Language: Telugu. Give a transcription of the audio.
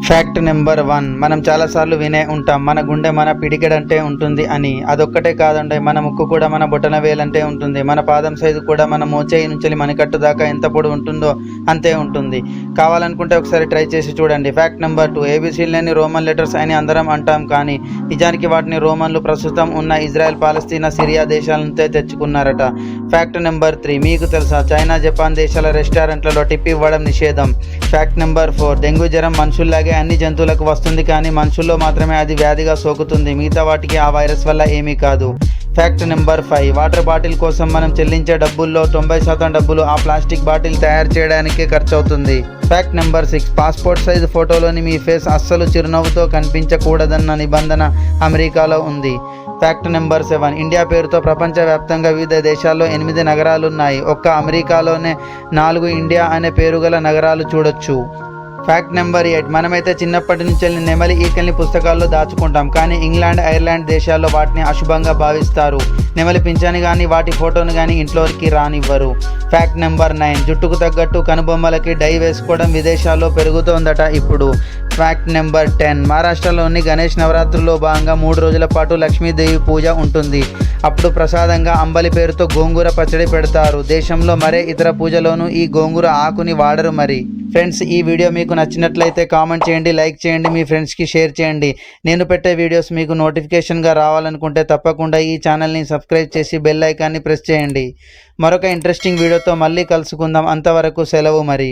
Fact number 1. మనం చాలాసార్లు వినే ఉంటాం, మన గుండె మన పిడికెడంటే ఉంటుంది అని. అదొక్కటే కాదండి, మన ముక్కు కూడా మన బొటన వేలంటే ఉంటుంది. మన పాదం సైజు కూడా మన మోచేయి నుంచి మణికట్టు దాకా ఎంత పొడవు ఉంటుందో అంతే ఉంటుంది. కావాలనుకుంటే ఒకసారి ట్రై చేసి చూడండి. Fact number 2. ఏబీసీలని రోమన్ లెటర్స్ అని అందరం అంటాం, కానీ నిజానికి వాటిని రోమన్లు ప్రస్తుతం ఉన్న ఇజ్రాయెల్, పాలస్తీనా, సిరియా దేశాల నుంచే తెచ్చుకున్నారట. Fact number 3. మీకు తెలుసా, చైనా, జపాన్ దేశాల రెస్టారెంట్లలో టిప్ ఇవ్వడం నిషేధం. Fact number 4. డెంగ్యూ జ్వరం మనుషుల్లాగే అన్ని జంతువులకు వస్తుంది, కానీ మనుషుల్లో మాత్రమే అది వ్యాధిగా సోకుతుంది. మిగతా వాటికి ఆ వైరస్ వల్ల ఏమీ కాదు. Fact number 5. వాటర్ బాటిల్ కోసం మనం చెల్లించే డబ్బుల్లో 90% డబ్బులు ఆ ప్లాస్టిక్ బాటిల్ తయారు చేయడానికే ఖర్చు అవుతుంది. Fact number 6. పాస్పోర్ట్ సైజు ఫోటోలోని మీ ఫేస్ అస్సలు చిరునవ్వుతో కనిపించకూడదన్న నిబంధన అమెరికాలో ఉంది. Fact number 7. ఇండియా పేరుతో ప్రపంచవ్యాప్తంగా వివిధ దేశాల్లో 8 నగరాలున్నాయి. ఒక్క అమెరికాలోనే 4 ఇండియా అనే పేరు గల నగరాలు చూడొచ్చు. Fact number 8. మనమైతే చిన్నప్పటి నుంచి నెమలి ఈకల్ని పుస్తకాల్లో దాచుకుంటాం, కానీ ఇంగ్లాండ్, ఐర్లాండ్ దేశాల్లో వాటిని అశుభంగా భావిస్తారు. నెమలి పింఛని కానీ వాటి ఫోటోను కానీ ఇంట్లోకి రానివ్వరు. Fact number 9. జుట్టుకు తగ్గట్టు కనుబొమ్మలకి డై వేసుకోవడం విదేశాల్లో పెరుగుతోందట ఇప్పుడు. Fact number 10. మహారాష్ట్రలోని గణేష్ నవరాత్రుల్లో భాగంగా 3 రోజుల పాటు లక్ష్మీదేవి పూజ ఉంటుంది. అప్పుడు ప్రసాదంగా అంబలి పేరుతో గోంగూర పచ్చడి పెడతారు. దేశంలో మరే ఇతర పూజలోనూ ఈ గోంగూర ఆకుని వాడరు. మరి ఫ్రెండ్స్, ఈ వీడియో మీకు నచ్చినట్లయితే కామెంట్ చేయండి, లైక్ చేయండి, మీ ఫ్రెండ్స్కి షేర్ చేయండి. నేను పెట్టే వీడియోస్ మీకు నోటిఫికేషన్గా రావాలనుకుంటే తప్పకుండా ఈ ఛానల్ని సబ్స్క్రైబ్ చేసి బెల్ ఐకాన్ని ప్రెస్ చేయండి. మరొక ఇంట్రెస్టింగ్ వీడియోతో మళ్ళీ కలుసుకుందాం. అంతవరకు సెలవు మరి.